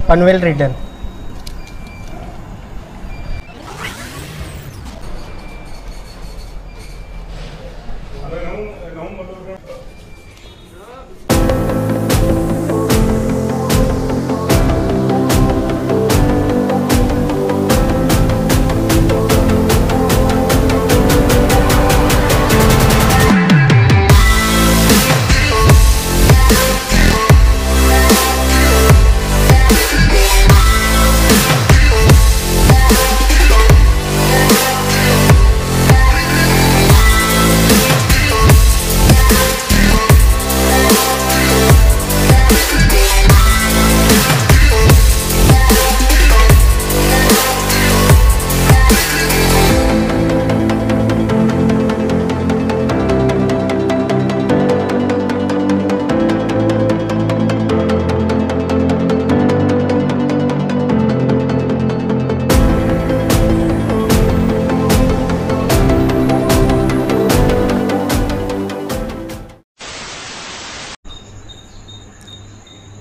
Panvel return.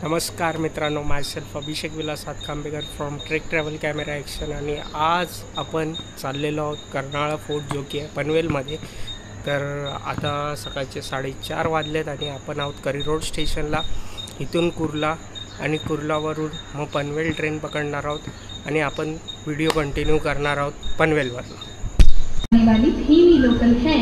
नमस्कार मित्रांनो, myself Abhishek Vilas Hatkhambekar from trek travel camera action. आणि आज आपण चाललेलो आहोत कर्नाळा फोर्ट, जो की आहे पनवेलमध्ये। तर आता सकाळचे 4:30 वाजलेत आणि आपण आहोत करी रोड स्टेशनला। इथून कुर्ला आणि कुर्लावरून मग पनवेल ट्रेन पकडणार आहोत आणि आपण व्हिडिओ कंटिन्यू करणार आहोत पनवेलवरून। ही लोकल है।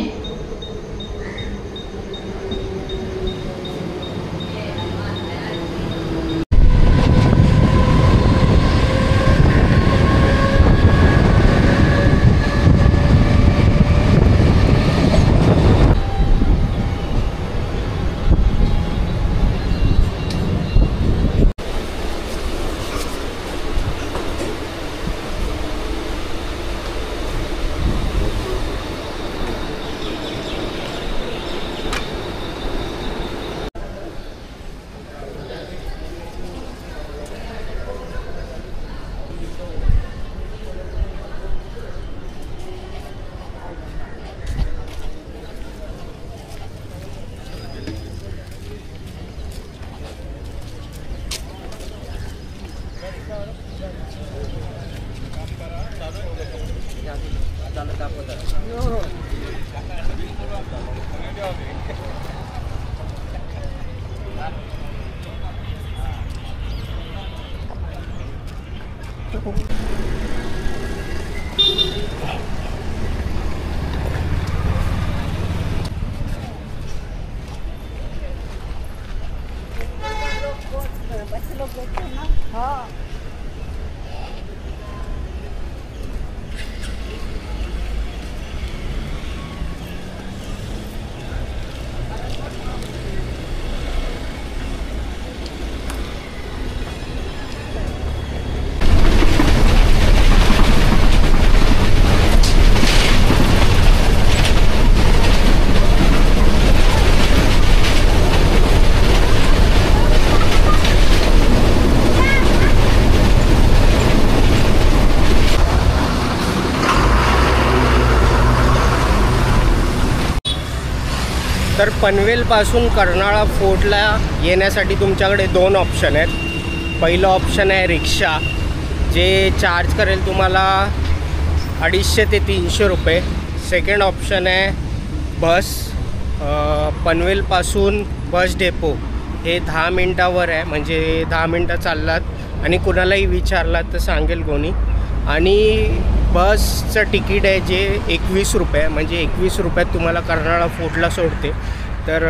तर पनवेलपासून कर्नाळा फोर्टला येण्यासाठी तुमच्याकडे 2 ऑप्शन आहेत। पहिलं ऑप्शन आहे रिक्षा, जे चार्ज करेल तुम्हाला 250 ते 300 रुपये। सेकंड ऑप्शन आहे बस। पनवेलपासून बस डेपो हे 10 मिनटावर आहे, म्हणजे 10 मिनटं चाललात आणि कुणालाही विचारलात तर सांगेल कोणी। आणि बसचं तिकीट आहे जे 21 रुपये, म्हणजे 21 रुपयात तुम्हाला कर्नाळा फोर्टला सोडते। तर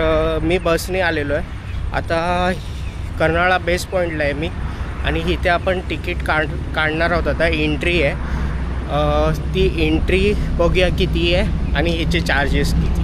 मी बसने आलेलो आहे। आता कर्नाळा बेस पॉईंटला आहे मी आणि इथे आपण तिकीट काढणार आहोत। आता एंट्री आहे, ती एंट्री बघूया किती आहे आणि ह्याचे चार्जेस किती।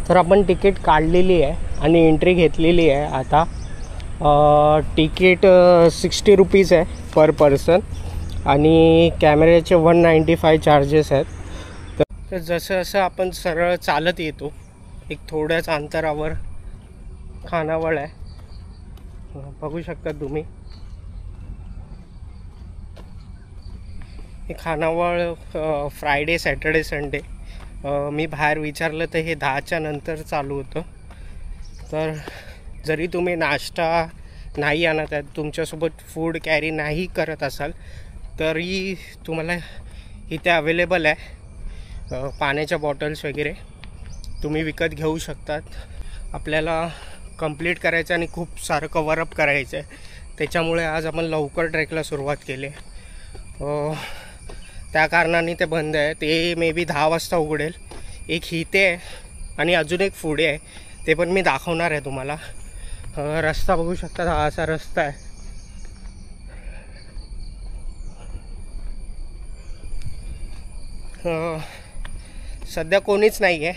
तर आपण तिकीट काढलेली आहे आणि एंट्री घेतलेली आहे आता. तिकीट 60 रुपीज आहे पर पर्सन आणि कॅमेऱ्याचे 195 चार्जेस आहेत. तर जसं जसं आपण सरळ चालत येतो एक थोड्याच अंतरावर खानावळ आहे, बघू शकता तुम्ही. हे खानावळ फ्रायडे सॅटर्डे संडे मी बाहेर विचारलं तर हे 10च्या नंतर चालू होतं. तर जरी तुम्ही नाश्ता नाही आणत आहे, तुमच्यासोबत फूड कॅरी नाही करत असाल तरी तुम्हाला इथे अवेलेबल आहे. पाण्याच्या बॉटल्स वगैरे तुम्ही विकत घेऊ शकतात. आपल्याला कंप्लीट करायचं आणि खूप सारं कवरअप करायचं आहे, त्याच्यामुळे आज आपण लवकर ट्रेकला सुरुवात केली. त्या कारणाने ते बंद आहे. ते मे बी 10 वाजता उघडेल. एक इथे आहे आणि अजून एक पुढे आहे, ते पण मी दाखवणार आहे तुम्हाला. रस्ता बघू शकता, हा असा रस्ता आहे. सध्या कोणीच नाही आहे,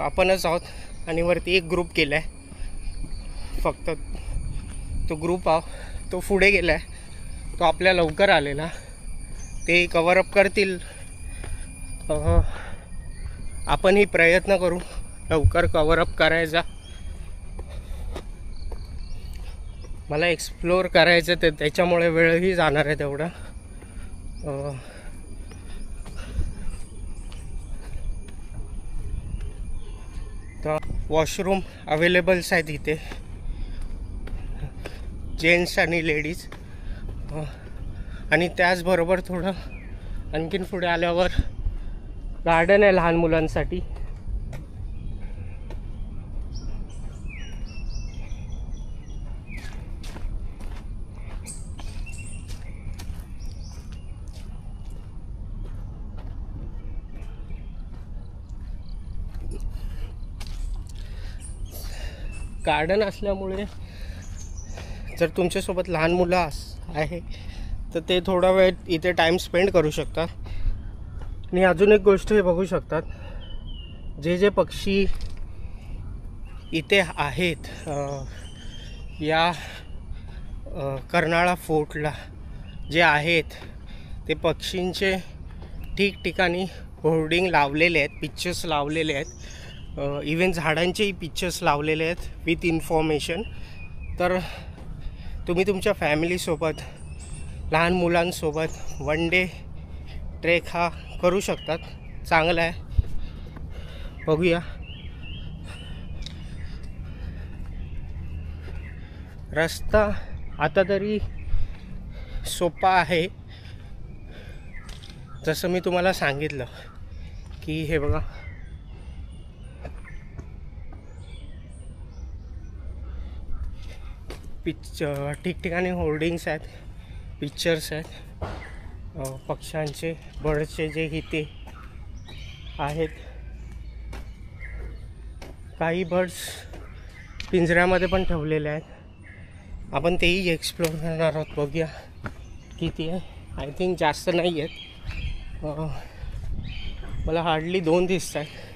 आपणच आहोत. आणि वरती एक ग्रुप केला आहे फक्त. तो ग्रुप तो पुढे गेला आहे, तो आपल्या लवकर आलेला. ते कवरअप करतील. आपणही प्रयत्न करू लवकर कवरअप करायचा. मला एक्सप्लोअर करायचं ते, त्याच्यामुळे वेळही जाणार आहे तेवढा. तर वॉशरूम अवेलेबल्स आहेत इथे, जेंट्स आणि लेडीज. आणि त्याचबरोबर थोडं आणखीन पुढे आल्यावर गार्डन आहे लहान मुलांसाठी. गार्डन असल्यामुळे जर तुमच्यासोबत लहान मुलं आहे तर ते थोडा वेळ इथे टाईम स्पेंड करू शकतात. आणि अजून एक गोष्ट हे बघू शकतात, जे पक्षी इथे आहेत या कर्नाळा फोर्टला जे आहेत, ते पक्षींचे ठिकठिकाणी होर्डिंग लावलेले आहेत, पिक्चर्स लावलेले आहेत. इवन झाडांचेही पिक्चर्स लावलेले आहेत विथ इन्फॉर्मेशन. तर तुम्ही तुमच्या फॅमिलीसोबत लहान मुलांसोबत वन डे ट्रेक हा करू शकतात. चांगला आहे. बघूया. रस्ता आता तरी सोपा आहे, जसं मी तुम्हाला सांगितलं की हे बघा, ठिकठिकाणी होर्डिंग्स आहेत, पिक्चर्स आहेत पक्ष्यांचे, बर्ड्सचे जे इथे आहेत. काही बर्ड्स पिंजऱ्यामध्ये पण ठेवलेले आहेत. आपण तेही एक्सप्लोर करणार आहोत. बघूया किती आहे. आय थिंक जास्त नाही आहेत, मला हार्डली 2 दिसत आहेत.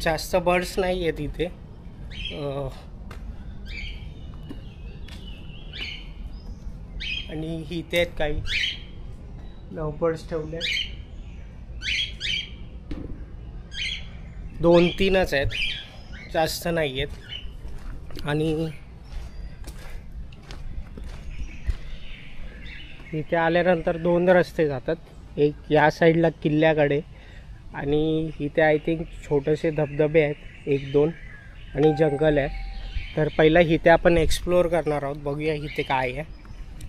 जास्त बर्ड्स नाही आहेत इथे. आणि इथे आहेत काही लव बर्ड्स ठेवले, 2-3च आहेत, जास्त नाही आहेत. आणि इथे आल्यानंतर 2 रस्ते जातात. एक या साईडला किल्ल्याकडे आणि इथे आय थिंक छोटेसे धबधबे आहेत 1-2 आणि जंगल आहे. तर पहिला इथे आपण एक्सप्लोअर करणार आहोत. बघूया इथे काय आहे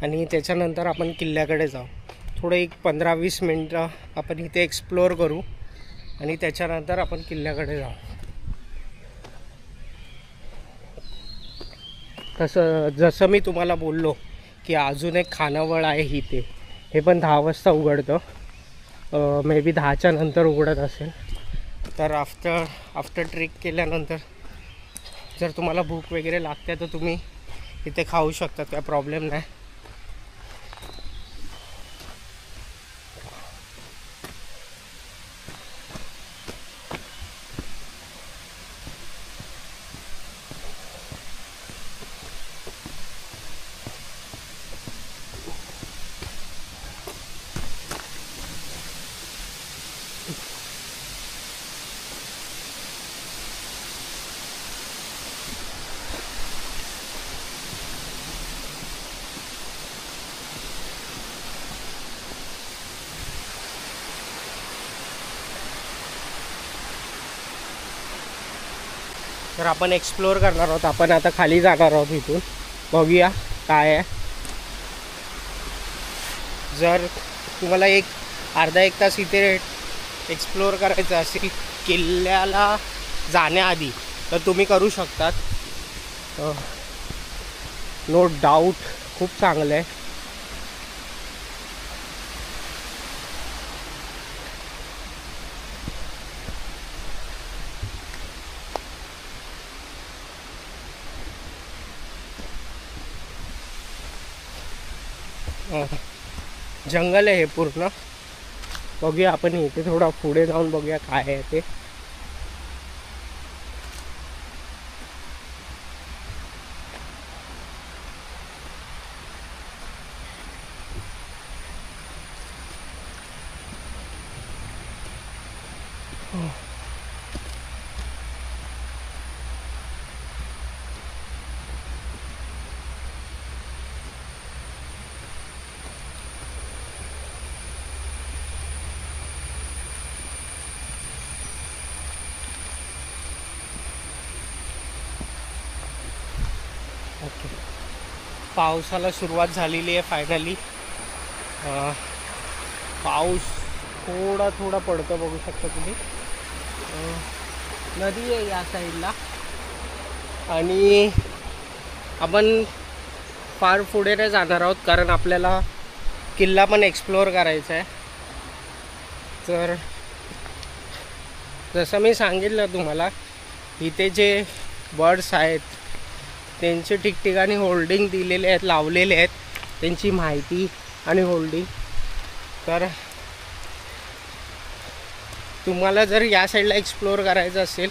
आणि त्याच्यानंतर आपण किल्ल्याकडे जाऊ. थोडं एक 15-20 मिनटं आपण इथे एक्सप्लोअर करू आणि त्याच्यानंतर आपण किल्ल्याकडे जाऊ. तसं जसं मी तुम्हाला बोललो की अजून एक खानावळ आहे इथे, हे पण 10 वाजता उघडतं. मे बी 10च्या नंतर उघडत असेल. तर आफ्टर ट्रेक केल्यानंतर जर तुम्हाला भूक वगैरे लागते तर तुम्ही इथे खाऊ शकता, काय प्रॉब्लेम नाही. तर आपण एक्सप्लोअर करणार आहोत. आपण आता खाली जाणार आहोत. इथून बघूया काय आहे. जर तुम्हाला अर्धा एक तास इथे एक्सप्लोअर करायचं असेल किल्ल्याला जाण्याआधी तर तुम्ही करू शकतात. नो डाऊट खूप चांगलं आहे. जंगल आहे हे पूर्ण. बघूया आपण इथे थोडा पुढे जाऊन बघूया काय आहे ते. ओके, पावसाला सुरुवात झालेली आहे फायनली. पाऊस थोडा थोडा पडतो, बघू शकता तुम्ही. नदी आहे या साईडला आणि आपण फार पुढे नाही जाणार आहोत कारण आपल्याला किल्ला पण एक्सप्लोअर करायचा आहे. तर जसं मी सांगितलं तुम्हाला, इथे जे बर्ड्स आहेत त्यांचे ठिकठिकाणी होल्डिंग दिलेले आहेत, लावलेले आहेत, त्यांची माहिती आणि होल्डिंग. तर तुम्हाला जर या साईडला एक्सप्लोअर करायचं असेल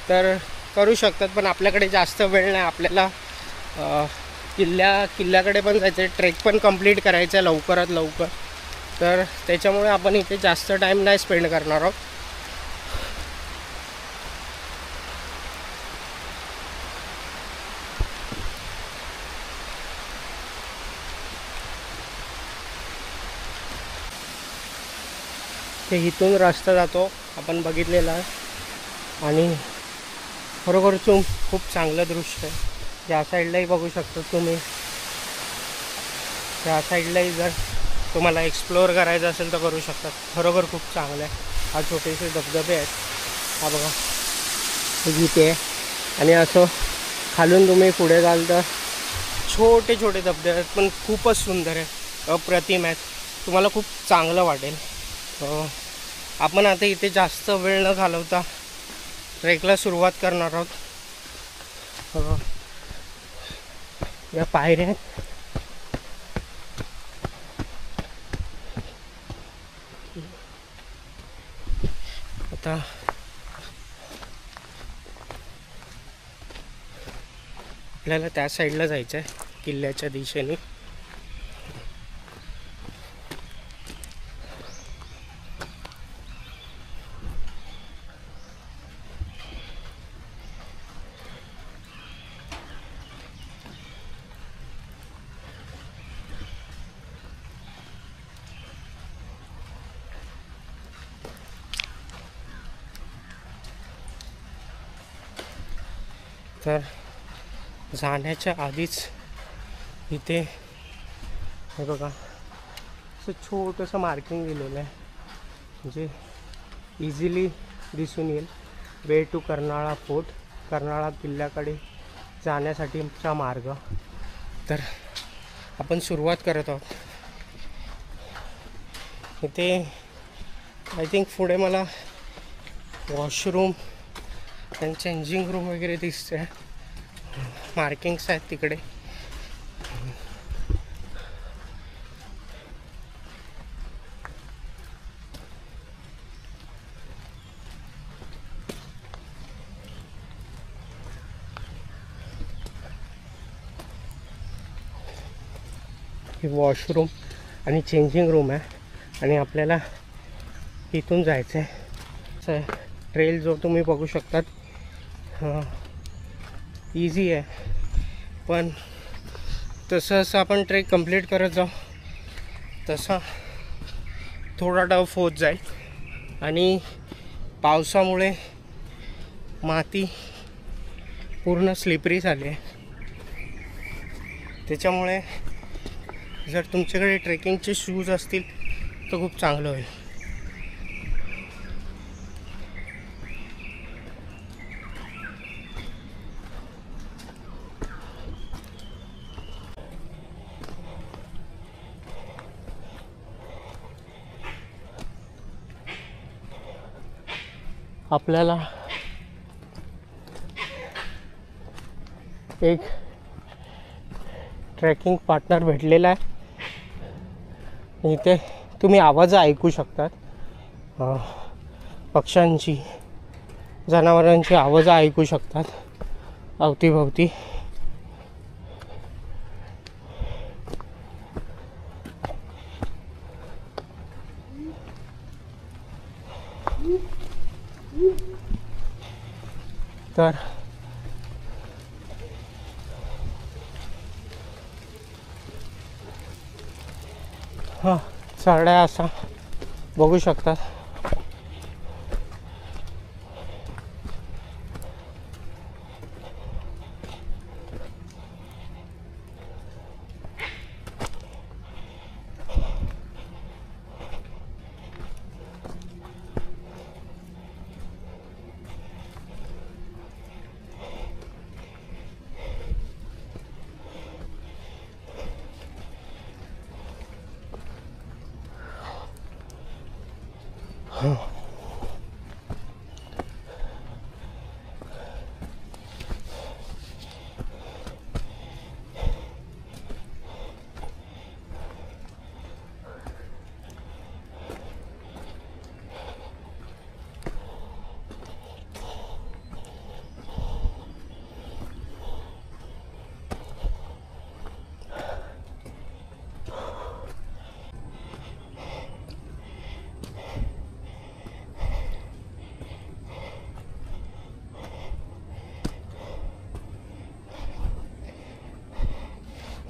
तर करू शकतात, पण आपल्याकडे जास्त वेळ नाही. आपल्याला किल्ल्याकडे पण जायचं आहे, ट्रेक पण कंप्लीट करायचं आहे लवकरात लवकर. तर त्याच्यामुळे आपण इथे जास्त टाईम नाही स्पेंड करणार आहोत. ते इथून रस्ता जातो आपण बघितलेला आहे आणि खरोखर खूप चांगलं दृश्य आहे. या साईडलाही बघू शकता तुम्ही. या साईडलाही जर तुम्हाला एक्सप्लोअर करायचं असेल तर करू शकतात. खरोखर खूप चांगलं आहे. हा छोटेसे धबधबे आहेत, हा बघा इथे आहे. आणि असं खालून तुम्ही पुढे जाल तर छोटे छोटे धबधबे आहेत, पण खूपच सुंदर आहे, अप्रतिम आहेत. तुम्हाला खूप चांगलं वाटेल. आपण आता इथे जास्त वेळ न घालवता ट्रेकला सुरुवात करणार आहोत. या पायऱ्या आहेत. आता आपल्याला त्या साईडला जायचं आहे, किल्ल्याच्या दिशेने. तर जाण्याच्या आधीच इथे हे बघा असं छोटंसं मार्किंग दिलेलं आहे, म्हणजे इझिली दिसून येईल. Way to Karnala fort, Karnala किल्ल्याकडे जाण्यासाठीचा मार्ग. तर आपण सुरुवात करत आहोत. इथे आय थिंक पुढे मला वॉशरूम आणि चेंजिंग रूम वगैरे दिसते. मार्किंग्स आहेत तिकडे. हे वॉशरूम आणि चेंजिंग रूम आहे आणि आपल्याला इथून जायचं आहे. ट्रेल जो तुम्ही बघू शकतात इझी आहे, पण तसं आपण ट्रेक कंप्लीट करत जाऊ तसा थोडा टफ होत जाईल. आणि पावसामुळे माती पूर्ण स्लिपरी झाली आहे. त्याच्यामुळे जर तुमच्याकडे ट्रेकिंगचे शूज असतील तर खूप चांगलं होईल. आपल्याला एक ट्रेकिंग पार्टनर भेटलेला आहे. इथे तुम्ही आवाज ऐकू शकतात, पक्ष्यांची, जनावरांची आवाज ऐकू शकतात अवतीभवती. तर चढाया असा बघू शकतात.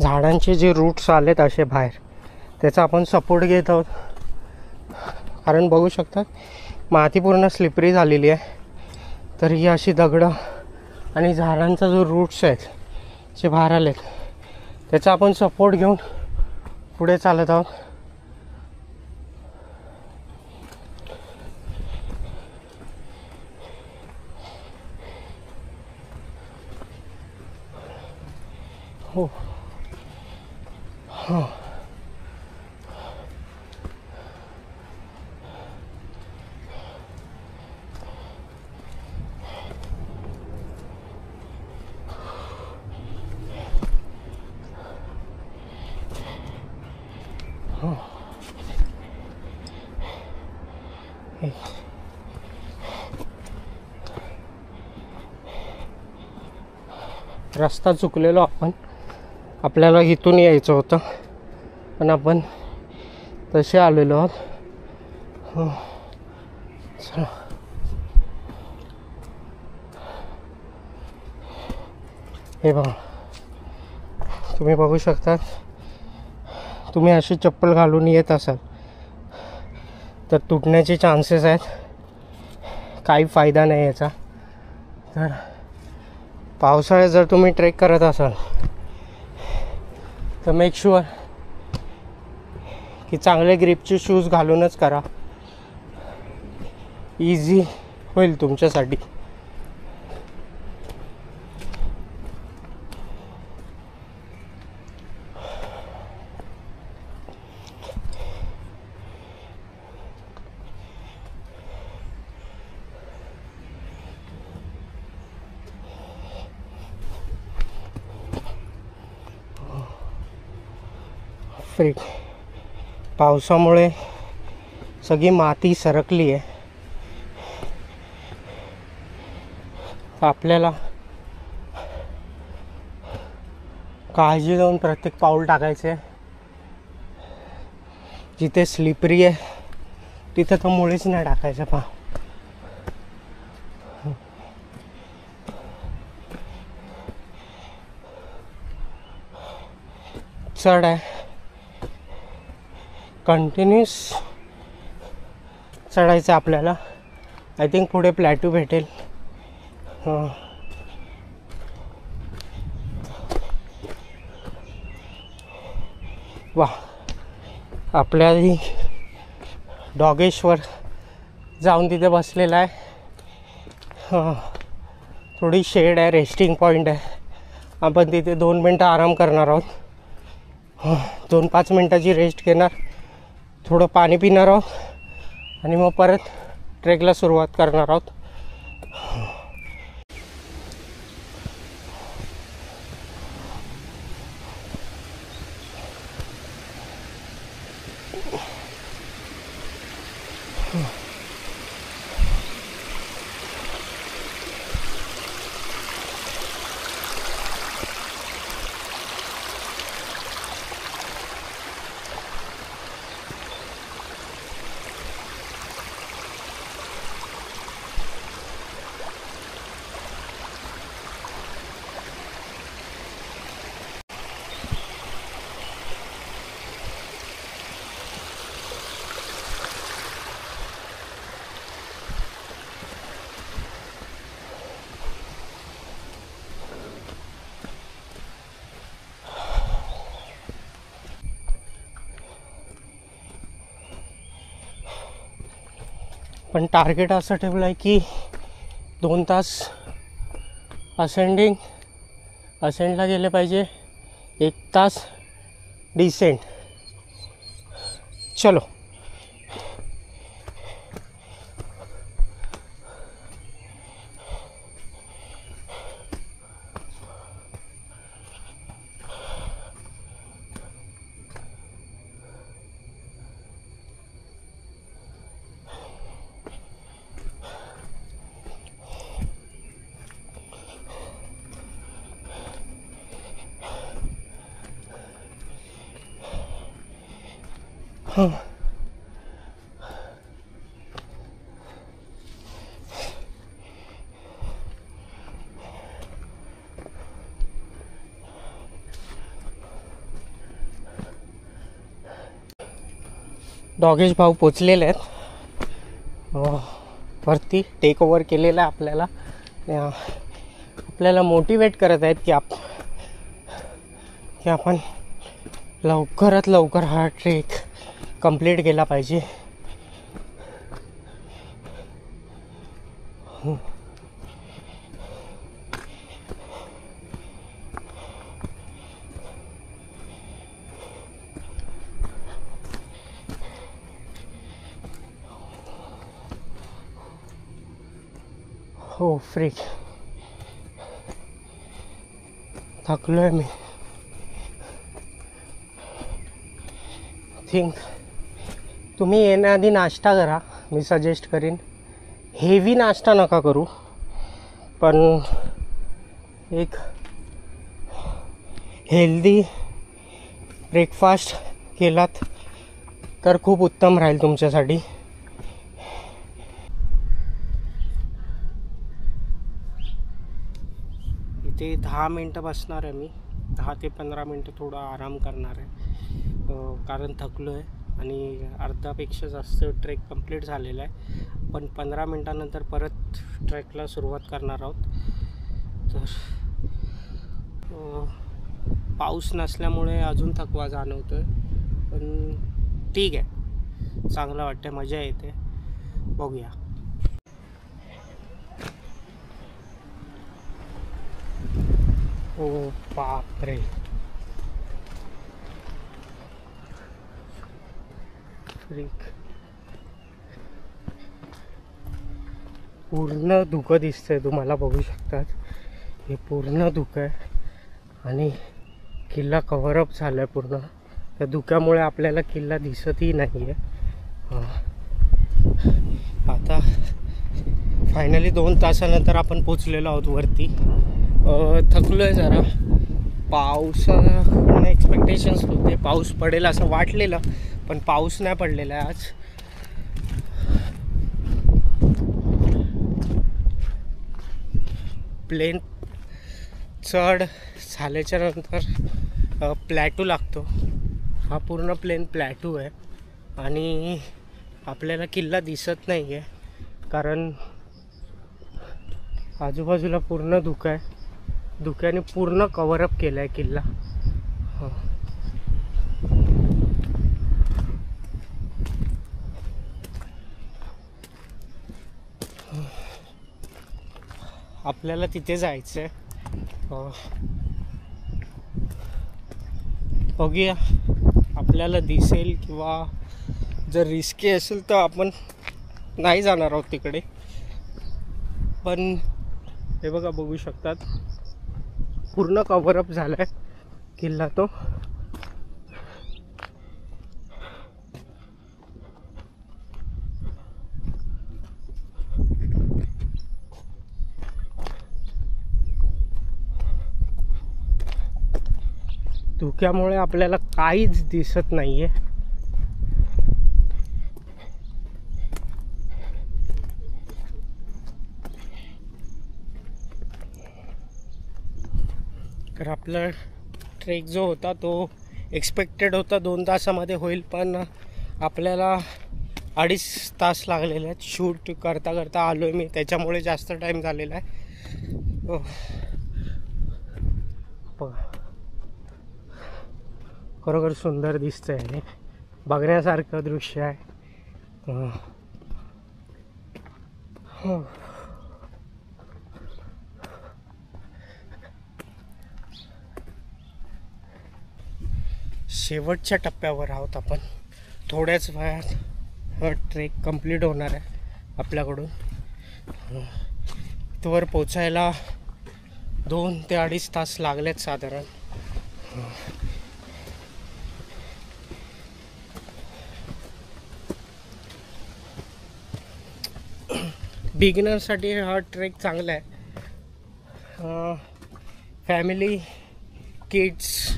झाडांचे जे रूट्स आलेत असे बाहेर, त्याचा आपण सपोर्ट घेत आहोत. कारण बघू शकतात माती पूर्ण स्लिपरी झालेली आहे. तर ही अशी दगडं आणि झाडांचा जो रूट्स आहेत जे बाहेर आलेत त्याचा आपण सपोर्ट घेऊन पुढे चालत आहोत. हो हो रस्ता चुकलेलो आपण. आपल्याला इथून यायचं होतं पण आपण तसे आलेलो आहोत. चला हे बघा, तुम्ही बघू शकता. तुम्ही अशी चप्पल घालून येत असाल तर तुटण्याचे चान्सेस आहेत. काही फायदा नाही याचा. तर पावसाळ्यात जर तुम्ही ट्रेक करत असाल तर मेक शुअर की चांगले ग्रिपचे शूज घालूनच करा. इझी होईल तुमच्यासाठी. फ्रीक पावसामुळे सगळी माती सरकली आहे. आपल्याला काळजी घेऊन प्रत्येक पाऊल टाकायचं आहे. जिथे स्लिपरी आहे तिथे तर मुळीच नाही टाकायचं. पहा चढ आहे, कंटिन्यूस चढायचं आपल्याला. आय थिंक पुढे प्लॅटू भेटेल. वा, आपल्या आधी डॉगेश्वर जाऊन तिथे बसलेला आहे. थोडी शेड आहे, रेस्टिंग पॉईंट आहे. आपण तिथे 2 मिनटं आराम करणार आहोत. 2-5 मिनटाची रेस्ट घेणार, थोडं पाणी पिणार आहोत आणि मग परत ट्रेकला सुरुवात करणार आहोत. पण टार्गेट असं ठेवलं आहे की 2 तास असेंडला गेले पाहिजे, 1 तास डिसेंट. चलो. डॉगेश भाऊ पोचलेले आहेत वरती. टेक ओव्हर केलेला आहे आपल्याला. आपल्याला मोटिवेट करत आहेत की आपण लवकरात लवकर हा ट्रेक कंप्लीट केला पाहिजे. हो फ्रीक थकलोय मी. थिंक तुम्ही येण्याआधी नाश्ता करा. मी सजेस्ट करीन हेवी नाश्ता नका करू, पण एक हेल्दी ब्रेकफास्ट केलात तर खूप उत्तम राहील तुमच्यासाठी. इथे 10 मिनटं बसणार आहे मी. 10 ते 15 मिनटं थोडा आराम करणार आहे कारण थकलो आहे आणि अर्धापेक्षा जास्त ट्रेक कंप्लीट झालेला आहे. पण 15 मिनटानंतर परत ट्रेकला सुरुवात करणार आहोत. तर पाऊस नसल्यामुळे अजून थकवा जाणवतो आहे, पण ठीक आहे, चांगलं वाटतं, मजा येते. बघूया. ओ बापरे, फ्रीक. पूर्ण धुकं दिसतंय, तुम्हाला बघू शकतात. हे पूर्ण धुकं आहे आणि किल्ला कव्हरअप झाला आहे पूर्ण. त्या धुक्यामुळे आपल्याला किल्ला दिसतही नाही आहे. आता फायनली 2 तासानंतर आपण पोचलेलो आहोत वरती. थकलो आहे जरा. पाऊस एक्सपेक्टेशन्स होते, पाऊस पडेल असं वाटलेलं, पण पाऊस नाही पडलेला आहे आज. प्लेन चढ झाल्याच्या नंतर प्लॅटू लागतो. हा पूर्ण प्लेन प्लॅटू आहे आणि आपल्याला किल्ला दिसत नाही आहे कारण आजूबाजूला पूर्ण धुकं आहे. धुक्याने पूर्ण कव्हरअप केला आहे किल्ला. आपल्याला तिथे जायचं आहे. बघूया आपल्याला दिसेल, किंवा जर रिस्की असेल तर आपण नाही जाणार आहोत तिकडे. पण हे बघा, बघू शकतात पूर्ण कव्हरअप झाला आहे किल्ला तो. धुक्यामुळे आपल्याला काहीच दिसत नाहीये. तर आपला ट्रेक जो होता तो एक्सपेक्टेड होता 2 तासामध्ये होईल, पण आपल्याला 2.5 तास लागलेले आहेत. शूट करता करता आलो आहे मी, त्याच्यामुळे जास्त टाईम झालेला आहे. खरोखर सुंदर दिसतंय आणि बघण्यासारखं दृश्य आहे. शेवटच्या टप्प्यावर आहोत आपण. थोड्याच वेळात ट्रेक कंप्लीट होणार आहे आपल्याकडून. इथवर पोचायला 2 ते 2.5 तास लागलेत साधारण. बिगिनरसाठी हा ट्रेक चांगला आहे. फॅमिली, किड्स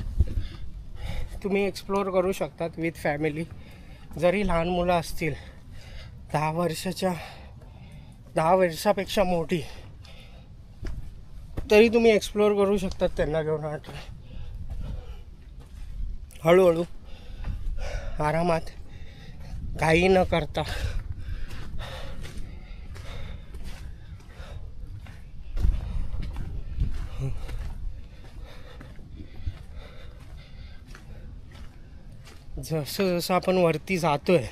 तुम्ही एक्सप्लोअर करू शकतात विथ फॅमिली. जरी लहान मुलं असतील, 10 वर्षापेक्षा मोठी, तरी तुम्ही एक्सप्लोअर करू शकतात त्यांना घेऊन. हा ट्रेक हळूहळू आरामात, घाई न करता. जसं जसं आपण वरती जातोय,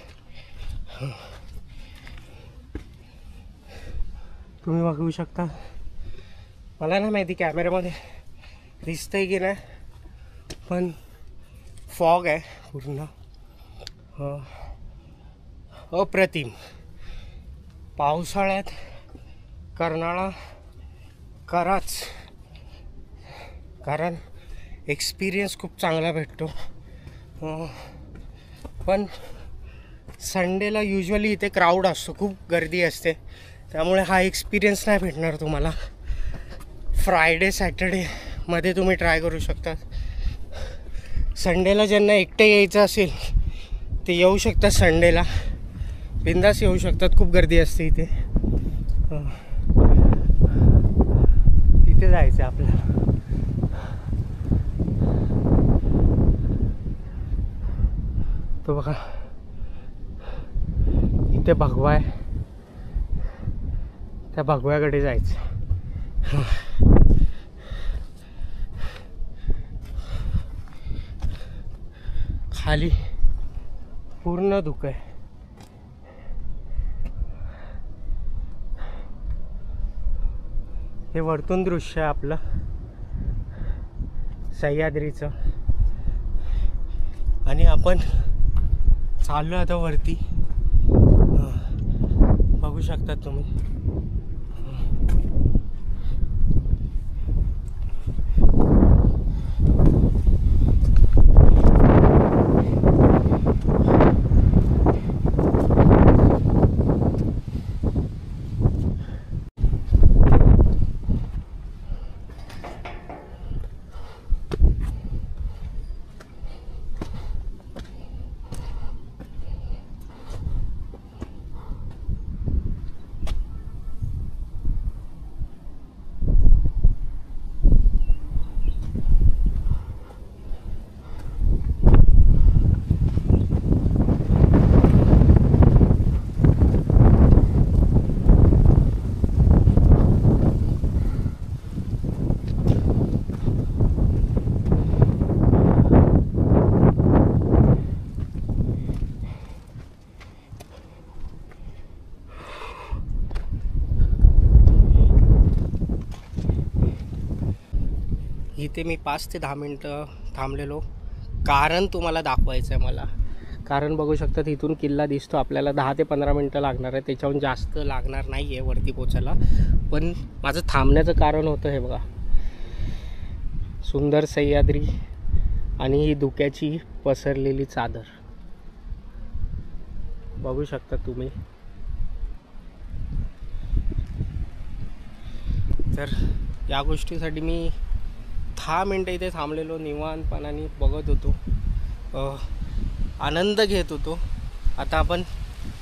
तुम्ही बघू शकता. मला नाही माहिती कॅमेऱ्यामध्ये दिसतंय की नाही, पण फॉग आहे पूर्ण. अप्रतिम. पावसाळ्यात कर्नाळा कराच, कारण एक्सपिरियन्स खूप चांगला भेटतो. पण संडेला युजली इथे क्राऊड असतो, खूप गर्दी असते, त्यामुळे हा एक्सपिरियन्स नाही भेटणार तुम्हाला. फ्रायडे सॅटर्डेमध्ये तुम्ही ट्राय करू शकता. संडेला ज्यांना एकटे यायचं असेल ते येऊ शकतात. संडेला बिंदास येऊ शकतात, खूप गर्दी असते इथे. तिथे जायचं आपल्याला. तो बघा, इथे भगवा आहे, त्या भगव्याकडे जायचं. खाली पूर्ण धुकं आहे. हे वरतून दृश्य आहे आपलं. सह्याद्रीचं. आणि आपण चाललो आता वरती. बघू शकता तुम्ही. इथे मी 5 ते 10 मिनटं थांबलेलो, कारण तुम्हाला दाखवायचं आहे मला. कारण बघू शकता इथून किल्ला दिसतो आपल्याला. 10 ते 15 मिनटं लागणार आहे, त्याच्याहून जास्त लागणार नाही आहे वरती पोचायला. पण माझं थांबण्याचं कारण होतं हे बघा, सुंदर सह्याद्री आणि ही धुक्याची पसरलेली चादर बघू शकता तुम्ही. तर या गोष्टीसाठी मी 10 मिनटं इथे थांबलेलो, निवांतपणाने बघत होतो, आनंद घेत होतो. आता आपण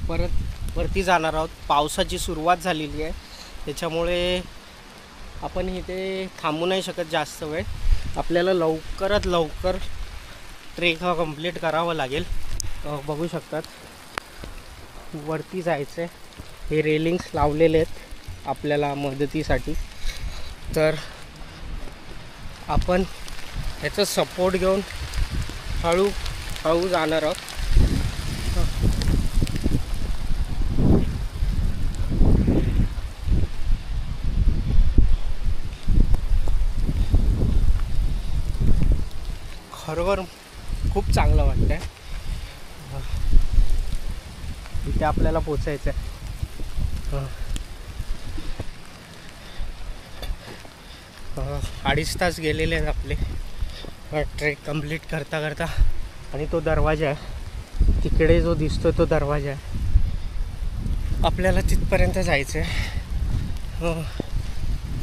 परत वरती जाणार आहोत. पावसाची सुरुवात झालेली आहे, त्याच्यामुळे आपण इथे थांबू नाही शकत जास्त वेळ. आपल्याला लवकरात लवकर ट्रेक हा कंप्लीट करावा लागेल. बघू शकतात वरती जायचं आहे. हे रेलिंग्स लावलेले आहेत आपल्याला मदतीसाठी. तर आपण याचा सपोर्ट घेऊन हळूहळू जाणार आहोत. खरोखर खूप चांगलं वाटतंय. इथे आपल्याला पोचायचं आहे. 2.5 तास गेलेले आहेत आपले ट्रेक कंप्लीट करता करता. आणि तो दरवाजा आहे तिकडे, जो दिसतो तो दरवाजा आहे. आपल्याला तिथपर्यंत जायचं आहे.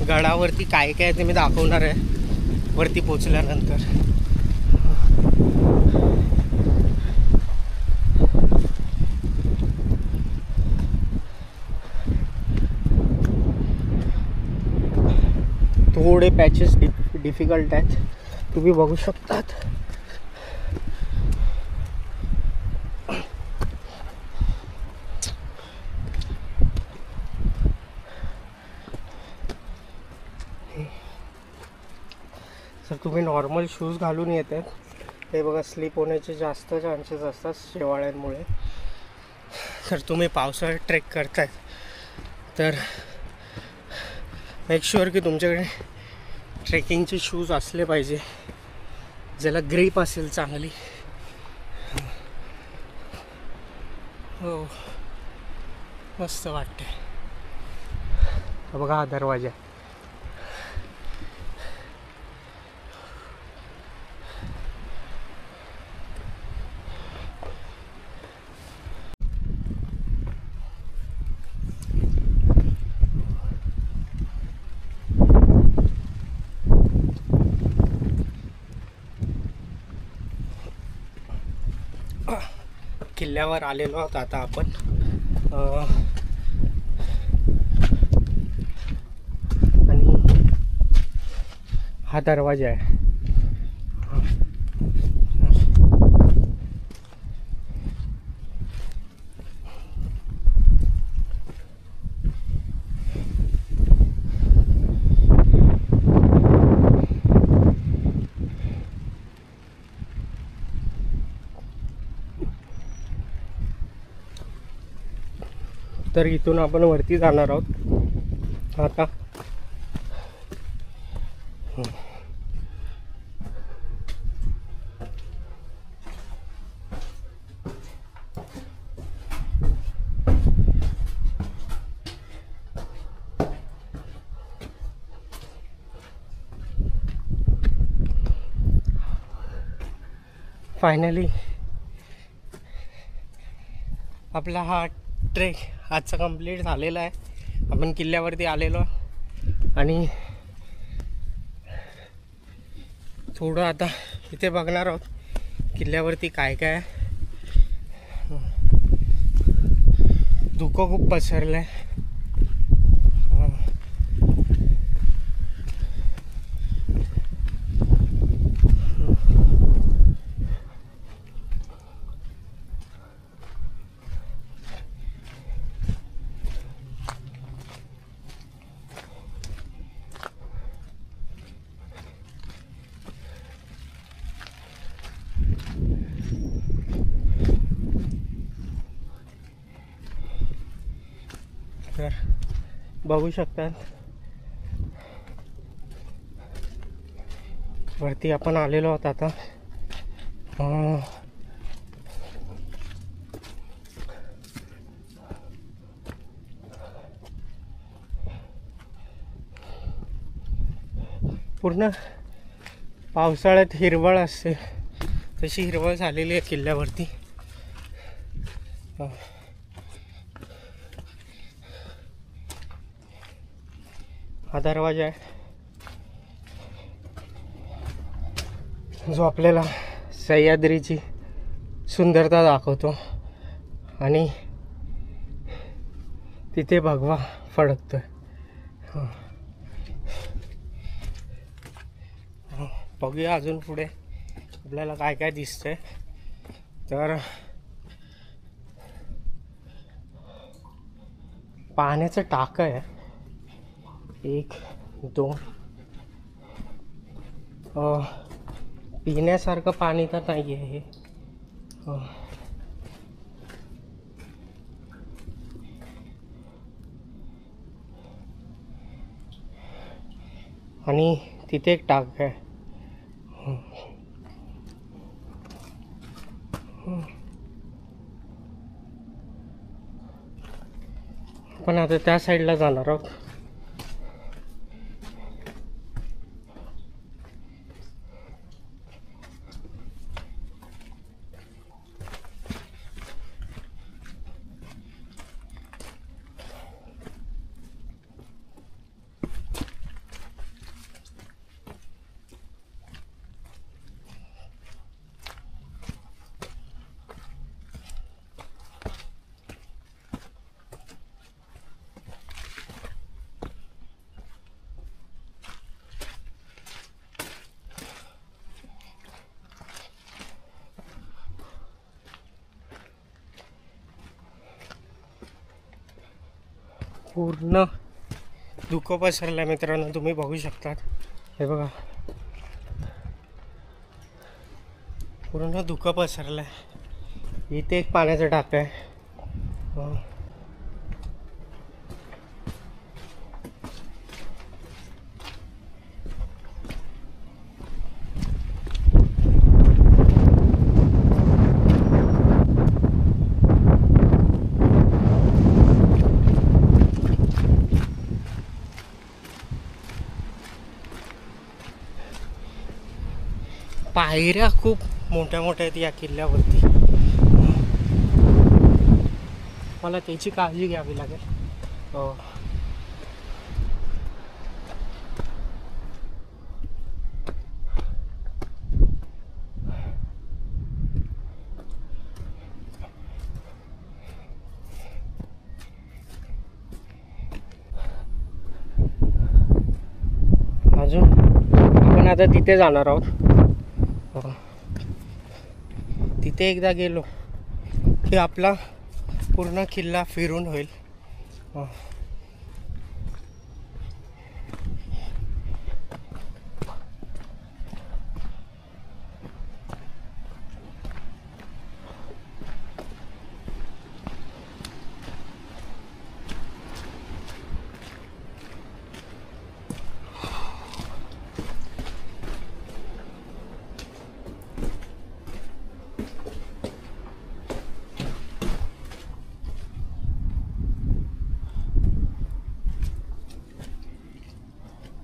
गडावरती काय काय ते मी दाखवणार आहे वरती पोचल्यानंतर. थोडे पॅचेस डिफिकल्ट आहेत, तुम्ही बघू शकतात. जर तुम्ही नॉर्मल शूज घालून येतात ते बघा, स्लिप होण्याचे जास्त चान्सेस असतात शेवाळ्यांमुळे. तर तुम्ही पावसाळ्यात ट्रेक करताय तर मेक शुअर की तुमच्याकडे ट्रेकिंगचे शूज असले पाहिजे, ज्याला ग्रीप असेल चांगली. हो, मस्त वाटते. बघा हा दरवाजा. किल्ल्यावर आलेलो आहोत आता आपण. आणि हा दरवाजा आहे. तर इथून आपण वरती जाणार आहोत आता. फायनली आपला हा ट्रेक आजचा कंप्लीट झालेला आहे. आपण किल्ल्यावरती आलेलो आणि थोडं आता इथे बघणार आहोत किल्ल्यावरती काय काय आहे. धुकं खूप पसरलं आहे. तर बघू शकतात वरती आपण आलेलो आहोत आता. पूर्ण पावसाळ्यात हिरवळ असते तशी हिरवळ झालेली आहे किल्ल्यावरती. हा दरवाजा आहे जो आपल्याला सह्याद्रीची सुंदरता दाखवतो आणि तिथे भगवा फडकतोय. बघूया अजून पुढे आपल्याला काय काय दिसतंय. तर पाण्याचं टाकं आहे 1 2. पिण्यासारखं पाणी तर नाही आहे हे. आणि तिथे एक टाक आहे. आपण आता त्या साईडला जाणार आहोत. पूर्ण धुकं पसरलं आहे मित्रांनो, तुम्ही बघू शकता. हे बघा पूर्ण धुकं पसरलं आहे. इथे एक पाण्याचं टाकं आहे. पायऱ्या खूप मोठ्या मोठ्या आहेत या किल्ल्यावरती. मला त्याची काळजी घ्यावी लागेल. अजून आपण आता तिथे जाणार आहोत. तिथे एकदा गेलो की आपला पूर्ण किल्ला फिरून होईल.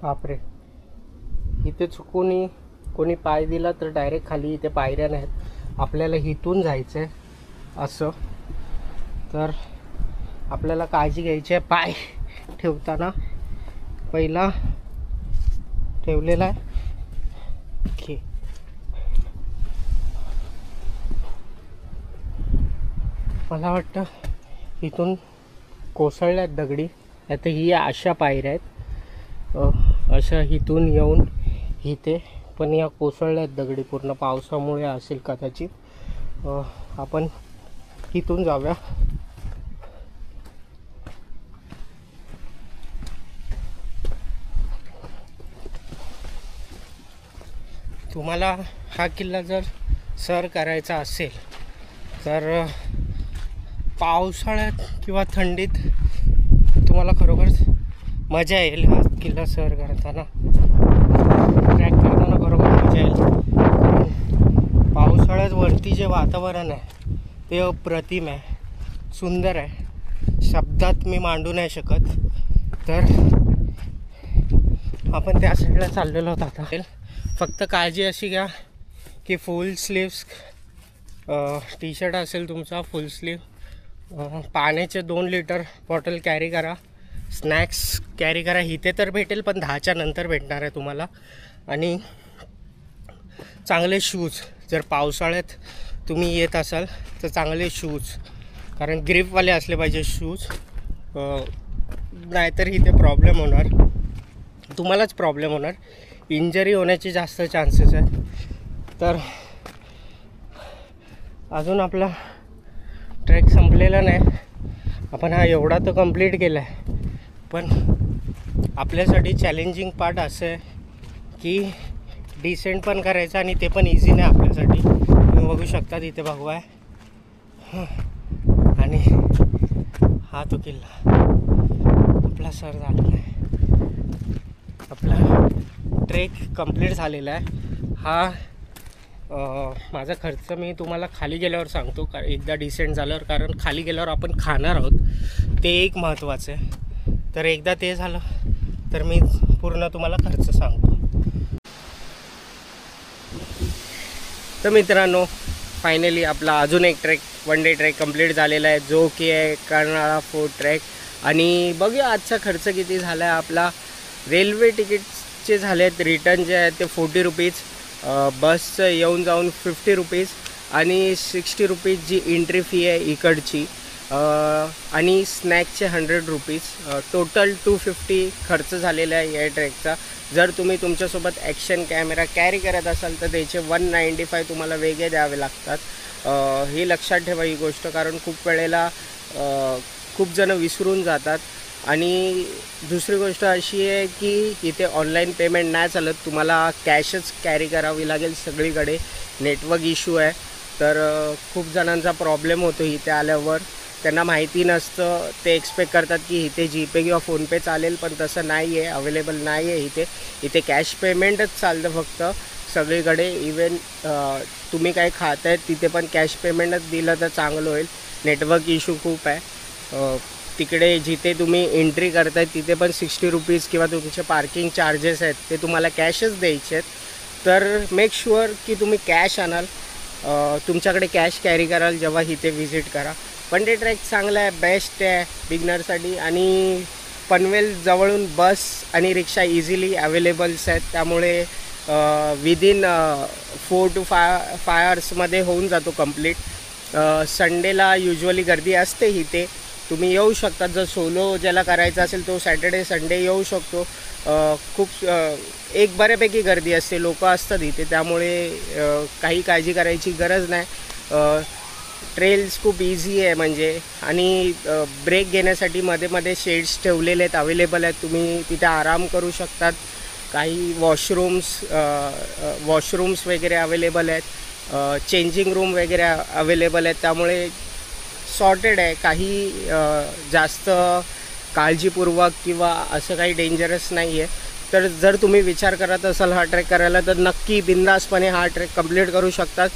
बापरे, इथे चुकून कोणी पाय दिला तर डायरेक्ट खाली. इथे पायऱ्या नाहीत, आपल्याला इथून जायचं आहे असं. तर आपल्याला काळजी घ्यायची आहे. पाय ठेवताना पहिला ठेवलेला आहे की मला वाटतं इथून कोसळल्यात दगडी. आता ही अशा पायऱ्या आहेत, अशा इथून येऊन इथे, पण या कोसळल्यात दगडी पूर्ण. पावसामुळे असेल कदाचित. आपण इथून जाऊया. तुम्हाला हा किल्ला जर सर करायचा असेल तर पावसाळ्यात किंवा थंडीत तुम्हाला खरोखरच मजा येईल. हा किल्ला सर करताना, ट्रॅक करताना खरोखर मजा येईल. पावसाळ्यात वरती जे वातावरण आहे ते अप्रतिम आहे, सुंदर आहे, शब्दात मी मांडू नाही शकत. तर आपण त्या साईडला चाललेलो आहोत आता. फक्त काळजी अशी घ्या की फुल स्लीव्स टी शर्ट असेल तुमचा, फुल स्लीव. पाण्याचे 2 लिटर बॉटल कॅरी करा. स्नॅक्स कॅरी करा. इथे तर भेटेल पण 10च्या नंतर भेटणार आहे तुम्हाला. आणि चांगले शूज, जर पावसाळ्यात तुम्ही येत असाल तर चांगले शूज, कारण ग्रिपवाले असले पाहिजे शूज. नाहीतर इथे प्रॉब्लेम होणार, तुम्हालाच प्रॉब्लेम होणार, इंजरी होण्याचे जास्त चान्सेस आहेत. तर अजून आपला ट्रेक संपलेला नाही. आपण हा एवढा तर कंप्लीट केला आहे, पण आपल्यासाठी चॅलेंजिंग पार्ट असं आहे की डिसेंट पण करायचं आणि ते पण इझी नाही आपल्यासाठी. तुम्ही बघू शकता इथे भगवा आहे. आणि हा तो किल्ला आपला सर झालेला आहे. आपला ट्रेक कंप्लीट झालेला आहे. हा माझा खर्च मी तुम्हाला खाली गेल्यावर सांगतो, एकदा डिसेंट झाल्यावर. कारण खाली गेल्यावर आपण खाणार आहोत, ते एक महत्त्वाचं आहे. तर एकदा ते झालं तर मी पूर्ण तुम्हाला खर्च सांगतो. तर मित्रांनो, फायनली आपला अजून एक ट्रेक, 1 डे ट्रेक कंप्लीट झालेला आहे, जो की आहे कर्नाळा फोर्ट ट्रेक. आणि बघूया आजचा खर्च किती झाला आहे आपला. रेल्वे तिकीटचे झाले आहेत, रिटर्न जे आहेत ते 40 रुपीज, बसचं येऊन जाऊन 50 रुपीज आणि 60 रुपीज जी एंट्री फी आहे इकडची, आणि स्नॅक्सचे 100 रुपीज. टोटल 250 खर्च झालेला आहे या ट्रेकचा. जर तुम्ही तुमच्यासोबत ॲक्शन कॅमेरा कॅरी करत असाल तर त्याचे 195 तुम्हाला वेगळे द्यावे लागतात. हे लक्षात ठेवा ही गोष्ट, कारण खूप वेळेला खूप जण विसरून जातात. आणि दुसरी गोष्ट अशी आहे की इथे ऑनलाईन पेमेंट नाही चालत, तुम्हाला कॅशच कॅरी करावी लागेल सगळीकडे. नेटवर्क इश्यू आहे, तर खूप जणांचा प्रॉब्लेम होतो इथे आल्यावर. त्यांना माहिती नसतं, ते एक्सपेक्ट करतात की इथे जीपे किंवा फोनपे चालेल, पण तसं नाही आहे, अवेलेबल नाही आहे इथे कॅश पेमेंटच चालतं फक्त सगळीकडे. इवन तुम्ही काय खात आहेत तिथे पण कॅश पेमेंटच दिलं तर चांगलं होईल. नेटवर्क इश्यू खूप आहे तिकडे. जिथे तुम्ही एंट्री करताय तिथे पण 60 रुपीज किंवा तुमचे पार्किंग चार्जेस आहेत ते तुम्हाला कॅशच द्यायचे आहेत. तर मेक शुअर की तुम्ही कॅश आणाल, तुमच्याकडे कॅश कॅरी कराल जेव्हा इथे व्हिजिट करा. 1 डे ट्रेक चांगला आहे, बेस्ट आहे बिगनरसाठी. आणि पनवेल जवळून बस आणि रिक्षा इझिली अवेलेबल्स आहेत, त्यामुळे विदिन 4 to 5 आवर्समध्ये होऊन जातो कंप्लीट. संडेला युजली गर्दी असते इथे, तुम्ही येऊ शकता. जर सोलो ज्याला करायचं असेल तो सॅटर्डे संडे येऊ शकतो. खूप एक बऱ्यापैकी गर्दी असते, लोक असतात इथे, त्यामुळे काही काळजी करायची गरज नाही. ट्रेल्स खूप इझी आहे म्हणजे. आणि ब्रेक घेण्यासाठी मध्ये मध्ये शेड्स ठेवलेले आहेत, अवेलेबल आहेत, तुम्ही तिथे आराम करू शकतात. काही वॉशरूम्स वगैरे अवेलेबल आहेत, चेंजिंग रूम वगैरे अवेलेबल आहेत, त्यामुळे सॉर्टेड आहे. काही जास्त काळजीपूर्वक किंवा असं काही डेंजरस नाही आहे. तर जर तुम्ही विचार करत असाल हा ट्रेक करायला तर नक्की बिंदासपणे हा ट्रेक कंप्लीट करू शकतात.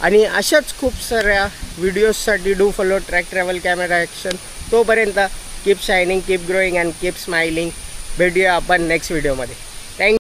आणि अशाच खूप साऱ्या व्हिडिओजसाठी do follow track travel camera action. तोपर्यंत keep shining, keep growing and keep smiling. भेटूया आपण नेक्स्ट व्हिडिओमध्ये.